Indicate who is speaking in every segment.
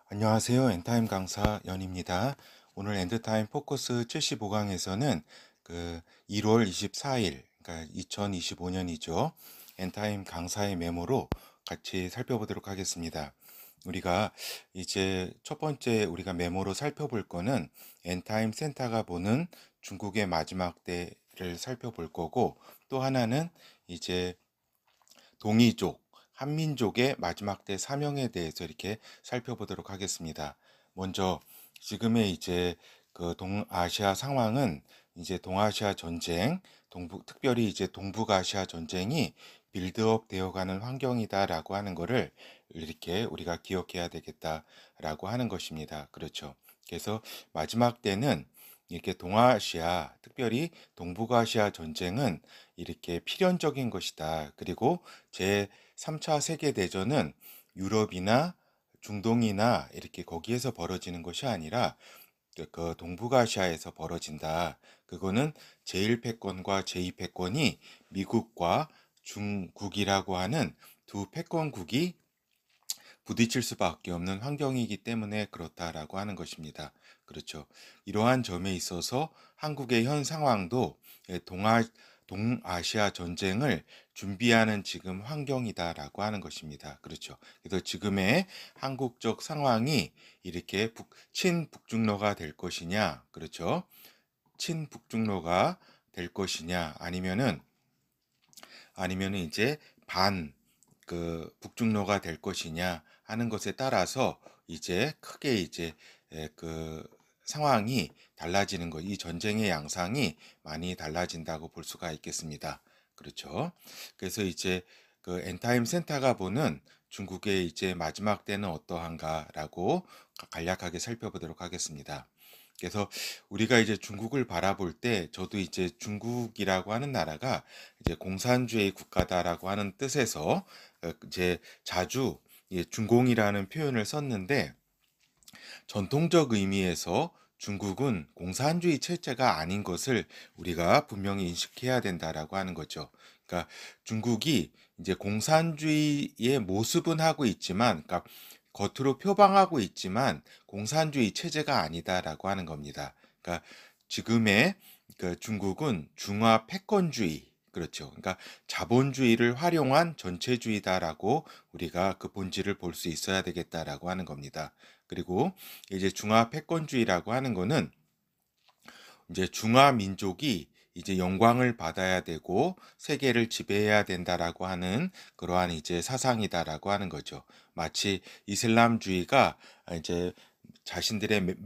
Speaker 1: 안녕하세요. 엔타임 강사 연입니다. 오늘 엔드타임 포커스 75강에서는 1월 24일, 그러니까 2025년이죠. 엔타임 강사의 메모로 같이 살펴보도록 하겠습니다. 우리가 이제 첫 번째 우리가 메모로 살펴볼 거는 엔타임 센터가 보는 중국의 마지막 때를 살펴볼 거고, 또 하나는 이제 동이족, 한민족의 마지막 때 사명에 대해서 이렇게 살펴보도록 하겠습니다. 먼저 지금의 이제 그 동아시아 상황은 이제 동아시아 전쟁, 특별히 이제 동북아시아 전쟁이 빌드업 되어가는 환경이다라고 하는 거를 이렇게 우리가 기억해야 되겠다라고 하는 것입니다. 그렇죠. 그래서 마지막 때는 이렇게 동아시아, 특별히 동북아시아 전쟁은 이렇게 필연적인 것이다. 그리고 제3차 세계대전은 유럽이나 중동이나 이렇게 거기에서 벌어지는 것이 아니라 그 동북아시아에서 벌어진다. 그거는 제1패권과 제2패권이 미국과 중국이라고 하는 두 패권국이 부딪힐 수밖에 없는 환경이기 때문에 그렇다라고 하는 것입니다. 그렇죠. 이러한 점에 있어서 한국의 현 상황도 동아시아 전쟁을 준비하는 지금 환경이다라고 하는 것입니다. 그렇죠. 그래서 지금의 한국적 상황이 이렇게 친북중로가 될 것이냐, 그렇죠. 친북중로가 될 것이냐, 아니면은 이제 북중로가 될 것이냐 하는 것에 따라서 이제 크게 이제 그 상황이 달라지는 것, 이 전쟁의 양상이 많이 달라진다고 볼 수가 있겠습니다. 그렇죠. 그래서 이제 그 엔타임 센터가 보는 중국의 이제 마지막 때는 어떠한가라고 간략하게 살펴보도록 하겠습니다. 그래서 우리가 이제 중국을 바라볼 때 저도 이제 중국이라고 하는 나라가 이제 공산주의 국가다라고 하는 뜻에서 이제 자주 중공이라는 표현을 썼는데, 전통적 의미에서 중국은 공산주의 체제가 아닌 것을 우리가 분명히 인식해야 된다라고 하는 거죠. 그러니까 중국이 이제 공산주의의 모습은 하고 있지만, 그러니까 겉으로 표방하고 있지만 공산주의 체제가 아니다라고 하는 겁니다. 그러니까 지금의 그 중국은 중화 패권주의, 그렇죠. 그러니까 자본주의를 활용한 전체주의다라고 우리가 그 본질을 볼 수 있어야 되겠다라고 하는 겁니다. 그리고 이제 중화 패권주의라고 하는 거는 이제 중화 민족이 이제 영광을 받아야 되고 세계를 지배해야 된다라고 하는 그러한 이제 사상이다라고 하는 거죠. 마치 이슬람주의가 이제 자신들의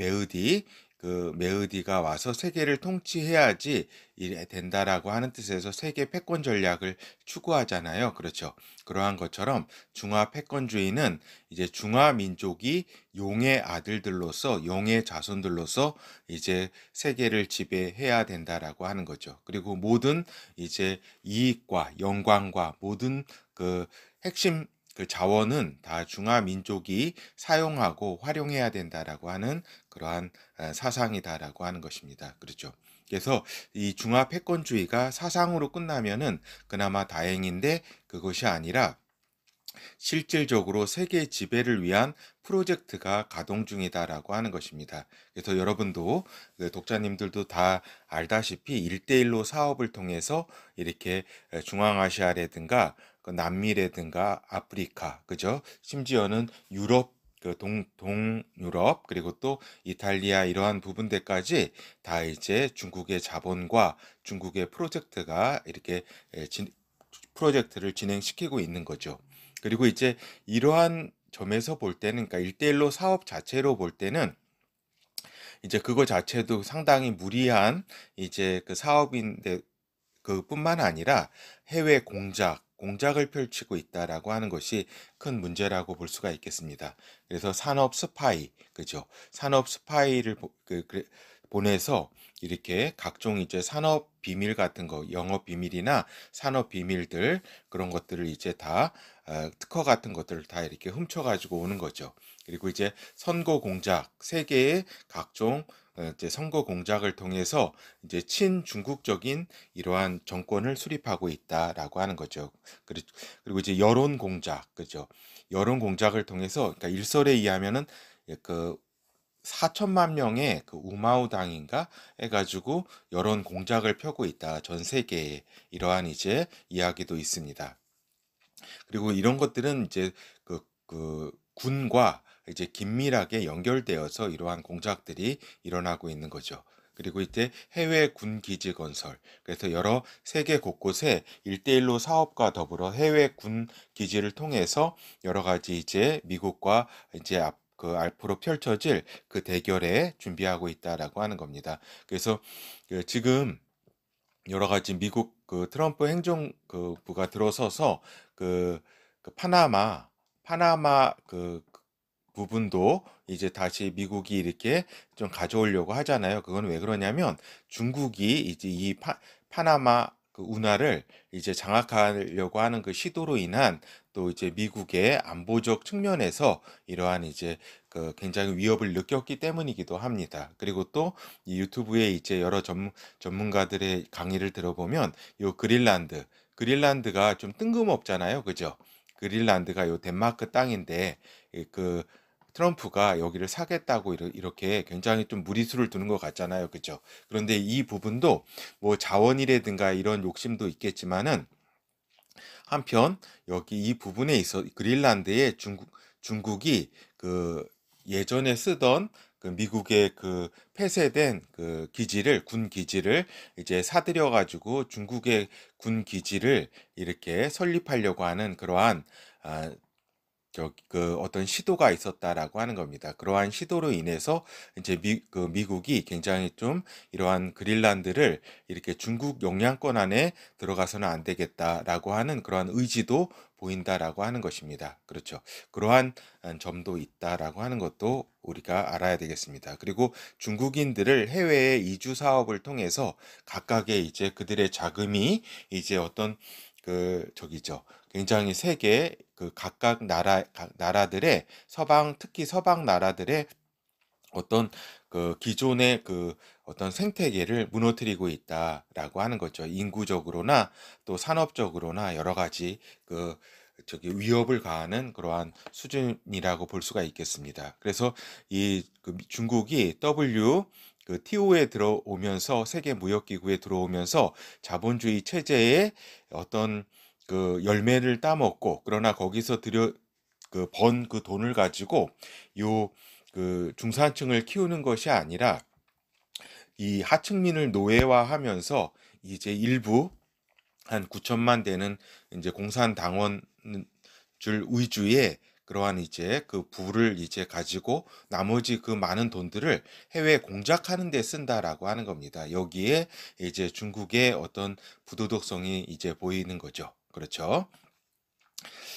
Speaker 1: 메흐디가 와서 세계를 통치해야지 이래 된다라고 하는 뜻에서 세계 패권 전략을 추구하잖아요. 그렇죠. 그러한 것처럼 중화 패권주의는 이제 중화 민족이 용의 아들들로서, 용의 자손들로서 이제 세계를 지배해야 된다라고 하는 거죠. 그리고 모든 이제 이익과 영광과 모든 그 핵심 그 자원은 다 중화 민족이 사용하고 활용해야 된다라고 하는 그러한 사상이다라고 하는 것입니다. 그렇죠. 그래서 이 중화 패권주의가 사상으로 끝나면은 그나마 다행인데, 그것이 아니라 실질적으로 세계 지배를 위한 프로젝트가 가동 중이다라고 하는 것입니다. 그래서 여러분도 독자님들도 다 알다시피 일대일로 사업을 통해서 이렇게 중앙아시아라든가 남미라든가 아프리카, 그죠? 심지어는 유럽, 동유럽, 그리고 또 이탈리아 이러한 부분들까지 다 이제 중국의 자본과 중국의 프로젝트가 이렇게 프로젝트를 진행시키고 있는 거죠. 그리고 이제 이러한 점에서 볼 때는, 그러니까 일대일로 사업 자체로 볼 때는 이제 그거 자체도 상당히 무리한 이제 그 사업인데, 그뿐만 아니라 해외 공작을 펼치고 있다라고 하는 것이 큰 문제라고 볼 수가 있겠습니다. 그래서 산업 스파이, 그죠? 산업 스파이를 보내서 이렇게 각종 이제 산업 비밀 같은 거, 영업 비밀이나 산업 비밀들, 그런 것들을 이제 다 특허 같은 것들을 다 이렇게 훔쳐 가지고 오는 거죠. 그리고 이제 선거 공작, 세계의 각종 이제 선거 공작을 통해서 이제 친중국적인 이러한 정권을 수립하고 있다라고 하는 거죠. 그리고 이제 여론 공작, 그죠? 여론 공작을 통해서, 그러니까 일설에 의하면은 예 그 4천만 명의 그 우마우당인가 해 가지고 여론 공작을 펴고 있다. 전 세계에. 이러한 이제 이야기도 있습니다. 그리고 이런 것들은 이제 군과 이제 긴밀하게 연결되어서 이러한 공작들이 일어나고 있는 거죠. 그리고 이제 해외 군 기지 건설. 그래서 여러 세계 곳곳에 1대1로 사업과 더불어 해외 군 기지를 통해서 여러 가지 이제 미국과 이제 앞으로 펼쳐질 그 대결에 준비하고 있다라고 하는 겁니다. 그래서 지금 여러 가지 미국 트럼프 행정 부가 들어서서 그, 파나마 부분도 이제 다시 미국이 이렇게 좀 가져오려고 하잖아요. 그건 왜 그러냐면 중국이 이제 이 파나마 그 운하를 이제 장악하려고 하는 그 시도로 인한 또 이제 미국의 안보적 측면에서 이러한 이제 굉장히 위협을 느꼈기 때문이기도 합니다. 그리고 또 이 유튜브에 이제 여러 전문가들의 강의를 들어보면 요 그린란드가 좀 뜬금없잖아요. 그죠? 그린란드가 요 덴마크 땅인데 그 트럼프가 여기를 사겠다고 이렇게 굉장히 좀 무리수를 두는 것 같잖아요. 그죠? 그런데 이 부분도 뭐 자원이라든가 이런 욕심도 있겠지만은 한편 여기 이 부분에 있어 그린란드에 중국이 예전에 쓰던 미국의 폐쇄된 군 기지를 이제 사들여 가지고 중국의 군 기지를 이렇게 설립하려고 하는 그러한 아, 어떤 시도가 있었다라고 하는 겁니다. 그러한 시도로 인해서 이제 미국이 굉장히 좀 이러한 그린란드를 이렇게 중국 영향권 안에 들어가서는 안 되겠다라고 하는 그러한 의지도 보인다라고 하는 것입니다. 그렇죠. 그러한 점도 있다라고 하는 것도 우리가 알아야 되겠습니다. 그리고 중국인들을 해외에 이주 사업을 통해서 각각의 이제 그들의 자금이 이제 어떤 저기죠. 굉장히 세계 각각 나라들의 특히 서방 나라들의 어떤 기존의 어떤 생태계를 무너뜨리고 있다라고 하는 거죠. 인구적으로나 또 산업적으로나 여러 가지 위협을 가하는 그러한 수준이라고 볼 수가 있겠습니다. 그래서 이 중국이 TO에 들어오면서 세계 무역기구에 들어오면서 자본주의 체제의 어떤 열매를 따먹고 그러나 거기서 번 돈을 가지고 요 중산층을 키우는 것이 아니라 이 하층민을 노예화하면서 이제 일부 한 9천만 되는 이제 공산당원 줄 위주의 그러한 이제 부를 이제 가지고 나머지 많은 돈들을 해외 공작하는 데 쓴다라고 하는 겁니다. 여기에 이제 중국의 어떤 부도덕성이 이제 보이는 거죠. 그렇죠.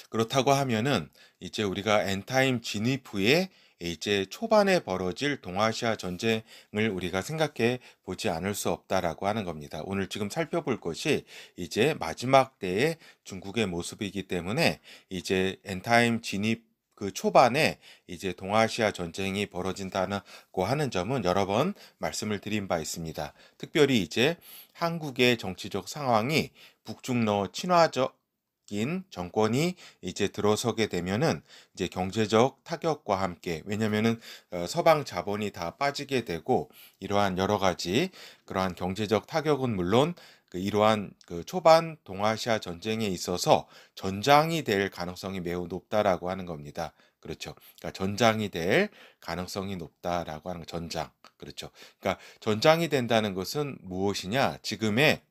Speaker 1: 그렇다고 하면은 이제 우리가 엔타임 진입 후에 이제 초반에 벌어질 동아시아 전쟁을 우리가 생각해 보지 않을 수 없다라고 하는 겁니다. 오늘 지금 살펴볼 것이 이제 마지막 때의 중국의 모습이기 때문에 이제 엔타임 진입 초반에 이제 동아시아 전쟁이 벌어진다고 하는 점은 여러 번 말씀을 드린 바 있습니다. 특별히 이제 한국의 정치적 상황이 북중러 친화적 인 정권이 이제 들어서게 되면은 이제 경제적 타격과 함께 왜냐면은 서방 자본이 다 빠지게 되고 이러한 여러 가지 그러한 경제적 타격은 물론 이러한 초반 동아시아 전쟁에 있어서 전장이 될 가능성이 매우 높다라고 하는 겁니다. 그렇죠. 그러니까 전장이 될 가능성이 높다라고 하는 전장. 그렇죠. 그러니까 전장이 된다는 것은 무엇이냐? 지금의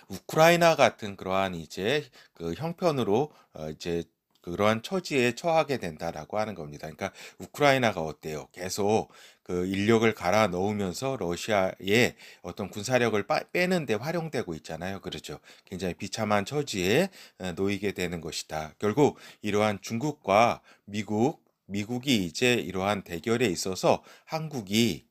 Speaker 1: 우크라이나 같은 그러한 이제 형편으로 이제 그러한 처지에 처하게 된다라고 하는 겁니다. 그러니까 우크라이나가 어때요? 계속 인력을 갈아 넣으면서 러시아의 어떤 군사력을 빼는 데 활용되고 있잖아요. 그렇죠. 굉장히 비참한 처지에 놓이게 되는 것이다. 결국 이러한 중국과 미국이 이제 이러한 대결에 있어서 한국이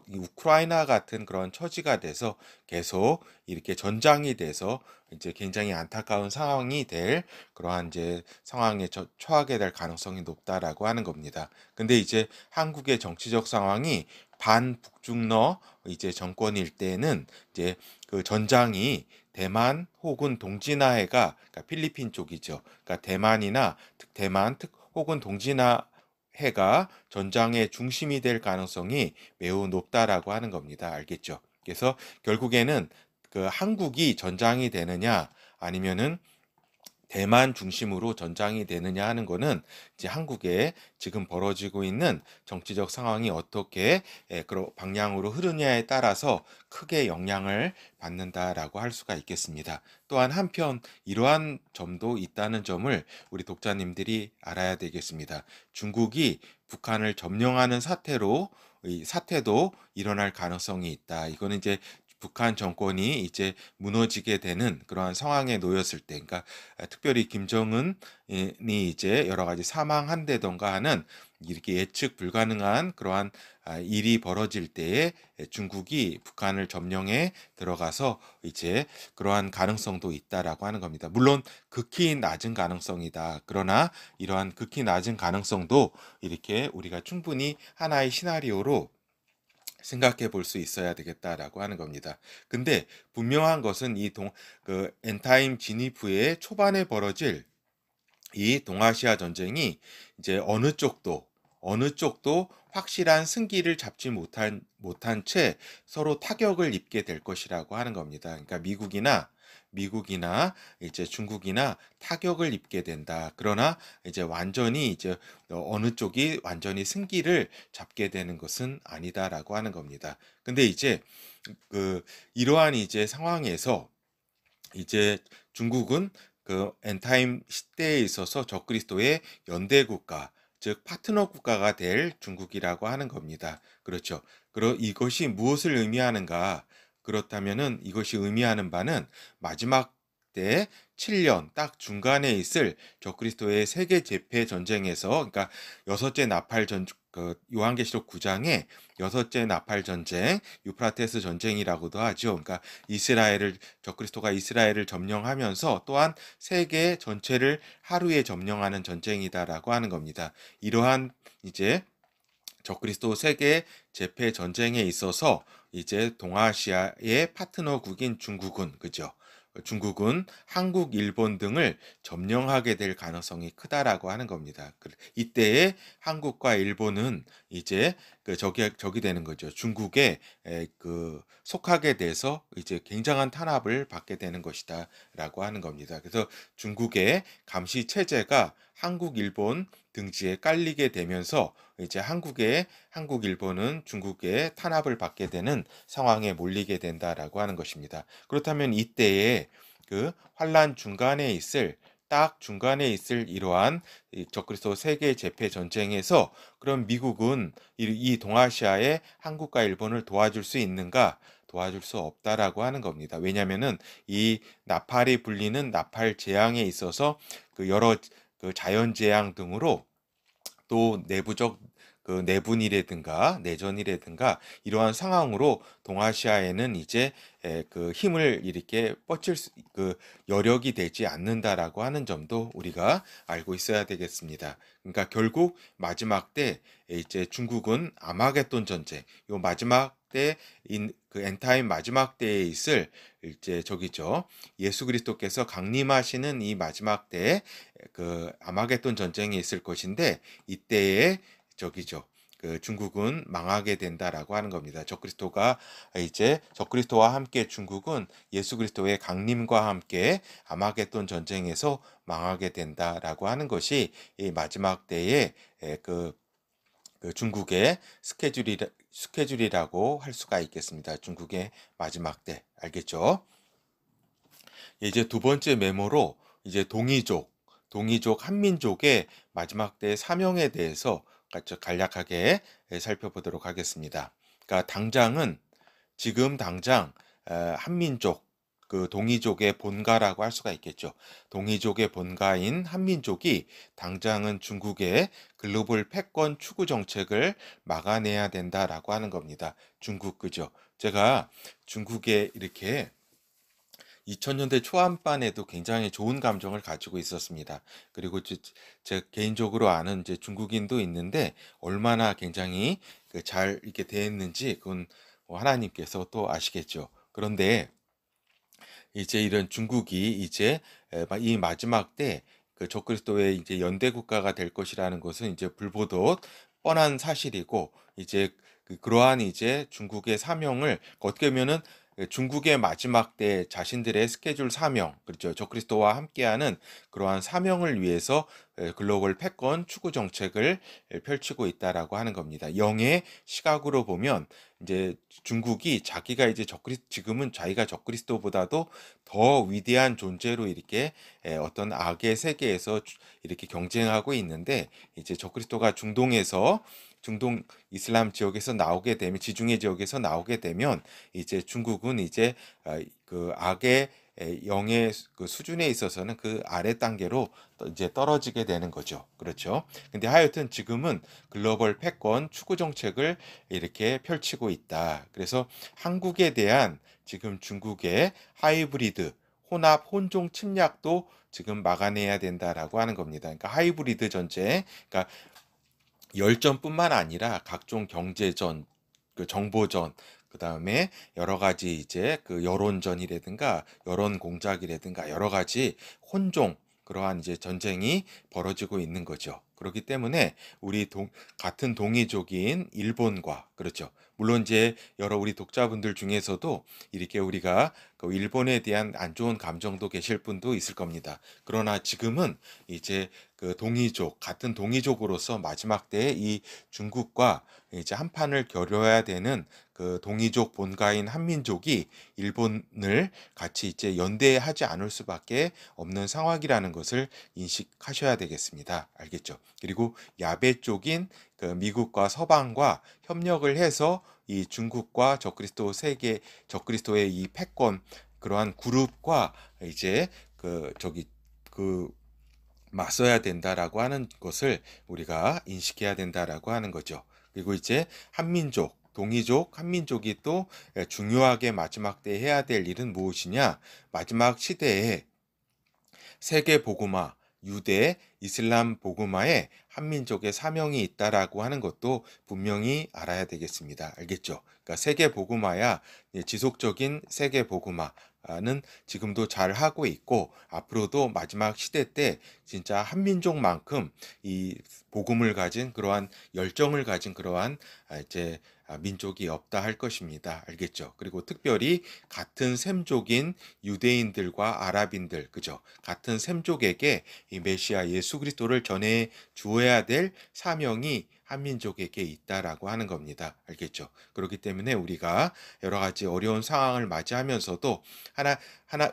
Speaker 1: 우크라이나 같은 그런 처지가 돼서 계속 이렇게 전장이 돼서 이제 굉장히 안타까운 상황이 될 그러한 이제 상황에 처하게 될 가능성이 높다라고 하는 겁니다. 근데 이제 한국의 정치적 상황이 반북중러 이제 정권일 때는 이제 전장이 대만 혹은 동진아해가 그러니까 필리핀 쪽이죠. 그러니까 대만 혹은 동진아 해가 전장의 중심이 될 가능성이 매우 높다라고 하는 겁니다. 알겠죠? 그래서 결국에는 그 한국이 전장이 되느냐 아니면은 대만 중심으로 전장이 되느냐 하는 거는 이제 한국에 지금 벌어지고 있는 정치적 상황이 어떻게 그런 방향으로 흐르냐에 따라서 크게 영향을 받는다라고 할 수가 있겠습니다. 또한 한편 이러한 점도 있다는 점을 우리 독자님들이 알아야 되겠습니다. 중국이 북한을 점령하는 사태로 이 사태도 일어날 가능성이 있다. 이거는 이제 북한 정권이 이제 무너지게 되는 그러한 상황에 놓였을 때, 그러니까 특별히 김정은이 이제 여러 가지 사망한다던가 하는 이렇게 예측 불가능한 그러한 일이 벌어질 때에 중국이 북한을 점령해 들어가서 이제 그러한 가능성도 있다라고 하는 겁니다. 물론 극히 낮은 가능성이다. 그러나 이러한 극히 낮은 가능성도 이렇게 우리가 충분히 하나의 시나리오로 생각해 볼 수 있어야 되겠다라고 하는 겁니다. 근데 분명한 것은 그 엔타임 진입 후에 초반에 벌어질 이 동아시아 전쟁이 이제 어느 쪽도 확실한 승기를 잡지 못한 채 서로 타격을 입게 될 것이라고 하는 겁니다. 그러니까 미국이나 이제 중국이나 타격을 입게 된다. 그러나 이제 완전히 이제 어느 쪽이 완전히 승기를 잡게 되는 것은 아니다라고 하는 겁니다. 근데 이제 그 이러한 이제 상황에서 이제 중국은 그 엔타임 시대에 있어서 적그리스도의 연대 국가, 즉 파트너 국가가 될 중국이라고 하는 겁니다. 그렇죠. 이것이 무엇을 의미하는가? 그렇다면은 이것이 의미하는 바는 마지막 때 7년 딱 중간에 있을 적그리스도의 세계 제패 전쟁에서, 그러니까 여섯째 나팔 그 요한계시록 9장에 여섯째 나팔 전쟁, 유프라테스 전쟁이라고도 하죠. 그러니까 적그리스도가 이스라엘을 점령하면서 또한 세계 전체를 하루에 점령하는 전쟁이다라고 하는 겁니다. 이러한 이제 적그리스도 세계 제패 전쟁에 있어서 이제 동아시아의 파트너국인 중국은, 그죠? 중국은 한국, 일본 등을 점령하게 될 가능성이 크다라고 하는 겁니다. 이때에 한국과 일본은 이제 그 적이 되는 거죠. 중국에 그 속하게 돼서 이제 굉장한 탄압을 받게 되는 것이다라고 하는 겁니다. 그래서 중국의 감시 체제가 한국, 일본 등지에 깔리게 되면서 이제 한국, 일본은 중국의 탄압을 받게 되는 상황에 몰리게 된다라고 하는 것입니다. 그렇다면 이때에 그 환란 딱 중간에 있을 이러한 이 적그리스도 세계 제패 전쟁에서 그럼 미국은 이 동아시아의 한국과 일본을 도와줄 수 있는가? 도와줄 수 없다라고 하는 겁니다. 왜냐하면은 이 나팔이 불리는 나팔 재앙에 있어서 그 여러 그 자연 재앙 등으로 또 내부적 그 내분이라든가 내전이라든가 이러한 상황으로 동아시아에는 이제 그 힘을 이렇게 그 여력이 되지 않는다라고 하는 점도 우리가 알고 있어야 되겠습니다. 그러니까 결국 마지막 때 이제 중국은 아마겟돈 전쟁, 요 마지막 때 그 엔타임 마지막 때에 있을 이제 저기죠. 예수 그리스도께서 강림하시는 이 마지막 때 그 아마겟돈 전쟁이 있을 것인데 이때에 저기죠. 그 중국은 망하게 된다라고 하는 겁니다. 적그리스도와 함께 중국은 예수 그리스도의 강림과 함께 아마겟돈 전쟁에서 망하게 된다라고 하는 것이 이 마지막 때의 그 중국의 스케줄이라고 할 수가 있겠습니다. 중국의 마지막 때, 알겠죠? 이제 두 번째 메모로 이제 동이족 한민족의 마지막 때 사명에 대해서 간략하게 살펴보도록 하겠습니다. 그러니까 지금 당장 한민족, 그 동이족의 본가라고 할 수가 있겠죠. 동이족의 본가인 한민족이 당장은 중국의 글로벌 패권 추구 정책을 막아내야 된다라고 하는 겁니다. 중국, 그죠? 제가 중국에 이렇게 2000년대 초반에도 굉장히 좋은 감정을 가지고 있었습니다. 그리고 제 개인적으로 아는 이제 중국인도 있는데 얼마나 굉장히 잘 이렇게 대했는지 그건 뭐 하나님께서 또 아시겠죠. 그런데 이제 이런 중국이 이제 이 마지막 때 그 적그리스도의 이제 연대 국가가 될 것이라는 것은 이제 불보듯 뻔한 사실이고, 이제 그러한 이제 중국의 사명을 어떻게 보면은 중국의 마지막 때 자신들의 스케줄 사명, 그렇죠. 적그리스도와 함께하는 그러한 사명을 위해서 글로벌 패권 추구 정책을 펼치고 있다라고 하는 겁니다. 영의 시각으로 보면 이제 중국이 자기가 이제 지금은 자기가 적그리스도보다도 더 위대한 존재로 이렇게 어떤 악의 세계에서 이렇게 경쟁하고 있는데, 이제 적그리스도가 중동 이슬람 지역에서 나오게 되면, 지중해 지역에서 나오게 되면 이제 중국은 이제 그 악의 영의 그 수준에 있어서는 그 아래 단계로 이제 떨어지게 되는 거죠. 그렇죠. 근데 하여튼 지금은 글로벌 패권 추구 정책을 이렇게 펼치고 있다. 그래서 한국에 대한 지금 중국의 하이브리드 혼합 혼종 침략도 지금 막아내야 된다라고 하는 겁니다. 그러니까 하이브리드 전쟁, 그러니까 열전뿐만 아니라 각종 경제전, 그 정보전, 그 다음에 여러 가지 이제 그 여론전이라든가 여론 공작이라든가 여러 가지 혼종, 그러한 이제 전쟁이 벌어지고 있는 거죠. 그렇기 때문에 같은 동이족인 일본과, 그렇죠. 물론 이제 여러 우리 독자분들 중에서도 이렇게 우리가 그 일본에 대한 안 좋은 감정도 계실 분도 있을 겁니다. 그러나 지금은 이제 그 같은 동이족으로서 마지막 때에 이 중국과 이제 한 판을 겨뤄야 되는 그 동이족 본가인 한민족이 일본을 같이 이제 연대하지 않을 수밖에 없는 상황이라는 것을 인식하셔야 되겠습니다. 알겠죠? 그리고 야베 쪽인 그 미국과 서방과 협력을 해서 이 중국과 적그리스도의 이 패권, 그러한 그룹과 이제 그 맞서야 된다라고 하는 것을 우리가 인식해야 된다라고 하는 거죠. 그리고 이제 동이족, 한민족이 또 중요하게 마지막 때 해야 될 일은 무엇이냐? 마지막 시대에 세계 복음화, 유대, 이슬람 복음화에 한민족의 사명이 있다라고 하는 것도 분명히 알아야 되겠습니다. 알겠죠? 그러니까 세계 복음화야, 지속적인 세계 복음화는 지금도 잘 하고 있고, 앞으로도 마지막 시대 때 진짜 한민족만큼 이 복음을 가진 그러한 열정을 가진 그러한 이제 민족이 없다 할 것입니다. 알겠죠? 그리고 특별히 같은 셈족인 유대인들과 아랍인들, 그죠? 같은 셈족에게 이 메시아 예수 그리스도를 전해 주어야 될 사명이 한민족에게 있다라고 하는 겁니다. 알겠죠? 그렇기 때문에 우리가 여러 가지 어려운 상황을 맞이하면서도 하나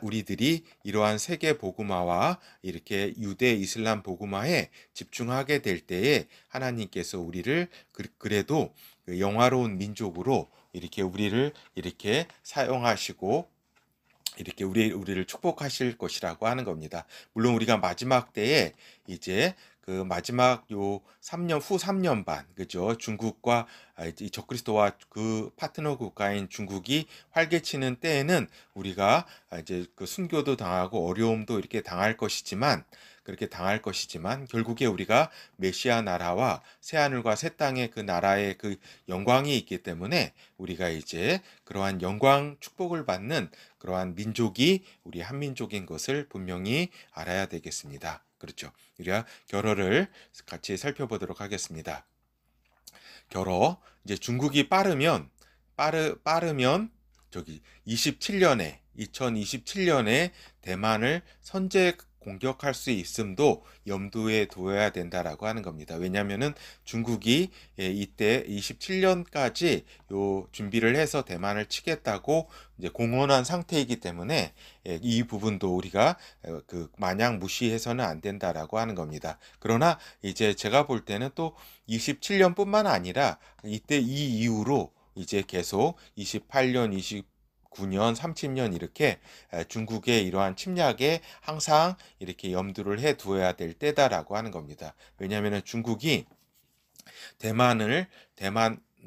Speaker 1: 우리들이 이러한 세계 복음화와 이렇게 유대 이슬람 복음화에 집중하게 될 때에 하나님께서 우리를 그래도 그 영화로운 민족으로 이렇게 우리를 이렇게 사용하시고 이렇게 우리를 축복하실 것이라고 하는 겁니다. 물론 우리가 마지막 때에 이제 그 마지막 요 3년 후 3년 반, 그죠? 중국과 이제 적그리스도와 그 파트너 국가인 중국이 활개치는 때에는 우리가 이제 그 순교도 당하고 어려움도 이렇게 당할 것이지만, 그렇게 당할 것이지만 결국에 우리가 메시아 나라와 새 하늘과 새 땅의 그 나라의 그 영광이 있기 때문에 우리가 이제 그러한 영광 축복을 받는 그러한 민족이 우리 한민족인 것을 분명히 알아야 되겠습니다. 그렇죠. 우리가 결어를 같이 살펴보도록 하겠습니다. 결어, 이제 중국이 빠르면 2027년에 대만을 선제 공격할 수 있음도 염두에 두어야 된다라고 하는 겁니다. 왜냐하면은 중국이 이때 27년까지 요 준비를 해서 대만을 치겠다고 이제 공언한 상태이기 때문에 이 부분도 우리가 그 마냥 무시해서는 안 된다라고 하는 겁니다. 그러나 이제 제가 볼 때는 또 27년뿐만 아니라 이때 이 이후로 이제 계속 28년, 29년, 30년 이렇게 중국의 이러한 침략에 항상 이렇게 염두를 해 두어야 될 때다라고 하는 겁니다. 왜냐하면 중국이 대만을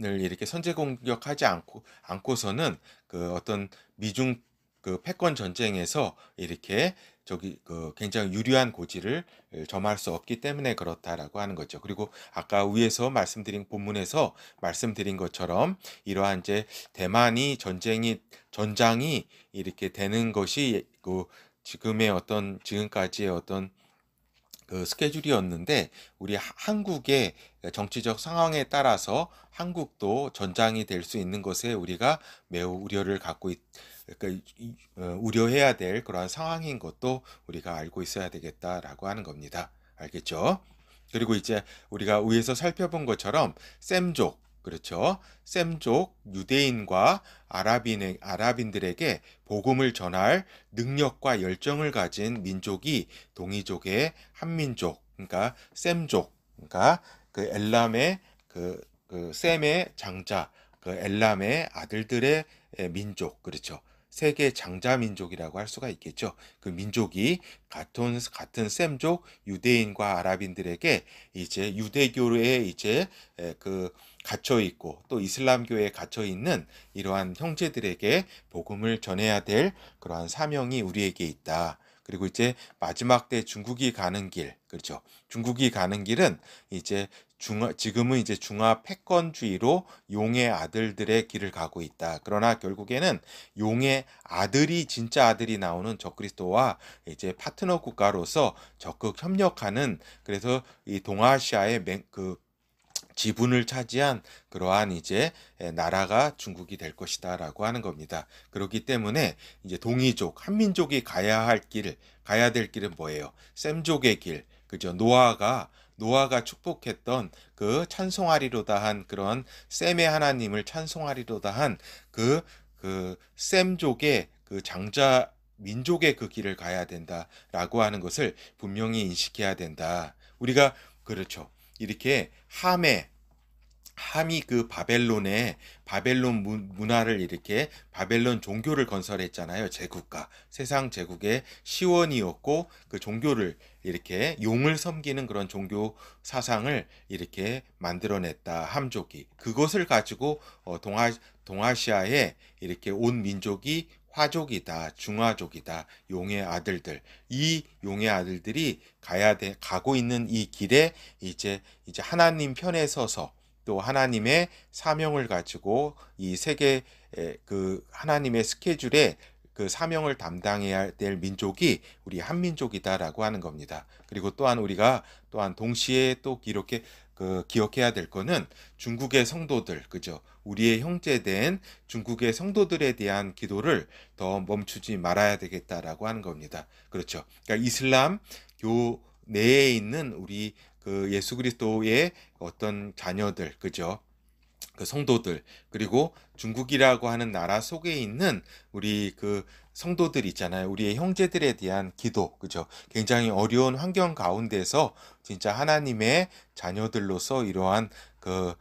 Speaker 1: 이렇게 선제 공격하지 않고서는 그 어떤 미중 그 패권 전쟁에서 이렇게 그 굉장히 유리한 고지를 점할 수 없기 때문에 그렇다라고 하는 거죠. 그리고 아까 위에서 본문에서 말씀드린 것처럼 이러한 이제 대만이 전장이 이렇게 되는 것이 그 지금까지의 어떤 그 스케줄이었는데 우리 한국의 정치적 상황에 따라서 한국도 전장이 될 수 있는 것에 우리가 매우 우려를 갖고 그러니까 우려해야 될 그러한 상황인 것도 우리가 알고 있어야 되겠다라고 하는 겁니다. 알겠죠? 그리고 이제 우리가 위에서 살펴본 것처럼 셈족, 그렇죠? 셈족 유대인과 아랍인들에게 복음을 전할 능력과 열정을 가진 민족이 동이족의 한민족, 그러니까 셈족, 그러니까 그 엘람의 그 셈의 장자, 그 엘람의 아들들의 민족, 그렇죠? 세계 장자 민족이라고 할 수가 있겠죠. 그 민족이 같은 셈족 유대인과 아랍인들에게 이제 유대교에 이제 그 갇혀 있고 또 이슬람교에 갇혀 있는 이러한 형제들에게 복음을 전해야 될 그러한 사명이 우리에게 있다. 그리고 이제 마지막 때 중국이 가는 길, 그렇죠? 중국이 가는 길은 이제 지금은 이제 중화 패권주의로 용의 아들들의 길을 가고 있다. 그러나 결국에는 용의 아들이 진짜 아들이 나오는 적그리스도와 이제 파트너 국가로서 적극 협력하는, 그래서 이 동아시아의 그 지분을 차지한 그러한 이제 나라가 중국이 될 것이다라고 하는 겁니다. 그렇기 때문에 이제 동이족, 한민족이 가야 될 길은 뭐예요? 셈족의 길, 그죠? 노아가 축복했던 그 찬송하리로다 한 그런 셈의 하나님을 찬송하리로다 한 그 셈족의 그 장자 민족의 그 길을 가야 된다라고 하는 것을 분명히 인식해야 된다. 우리가 그렇죠. 이렇게 함이 그 바벨론 문화를 이렇게 바벨론 종교를 건설했잖아요. 제국가 세상 제국의 시원이었고 그 종교를 이렇게 용을 섬기는 그런 종교 사상을 이렇게 만들어냈다. 함족이 그것을 가지고 동아시아에 이렇게 온 민족이 화족이다, 중화족이다, 용의 아들들. 이 용의 아들들이 가고 있는 이 길에 이제 하나님 편에 서서 또 하나님의 사명을 가지고 이 세계 그 하나님의 스케줄에 그 사명을 담당해야 될 민족이 우리 한민족이다라고 하는 겁니다. 그리고 또한 우리가 또한 동시에 또 이렇게 기억해야 될 거는 중국의 성도들, 그죠? 우리의 형제된 중국의 성도들에 대한 기도를 더 멈추지 말아야 되겠다라고 하는 겁니다. 그렇죠? 그러니까 이슬람교 내에 있는 우리 그 예수 그리스도의 어떤 자녀들, 그죠? 그 성도들, 그리고 중국이라고 하는 나라 속에 있는 우리 그 성도들 있잖아요. 우리의 형제들에 대한 기도, 그죠? 굉장히 어려운 환경 가운데서 진짜 하나님의 자녀들로서 이러한 그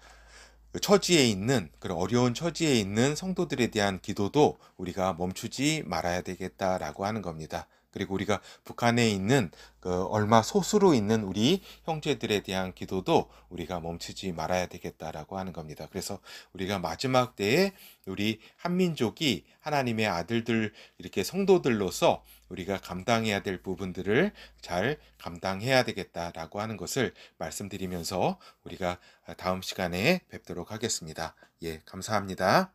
Speaker 1: 처지에 있는 그런 어려운 처지에 있는 성도들에 대한 기도도 우리가 멈추지 말아야 되겠다라고 하는 겁니다. 그리고 우리가 북한에 있는 그 얼마 소수로 있는 우리 형제들에 대한 기도도 우리가 멈추지 말아야 되겠다라고 하는 겁니다. 그래서 우리가 마지막 때에 우리 한민족이 하나님의 아들들 이렇게 성도들로서 우리가 감당해야 될 부분들을 잘 감당해야 되겠다라고 하는 것을 말씀드리면서 우리가 다음 시간에 뵙도록 하겠습니다. 예, 감사합니다.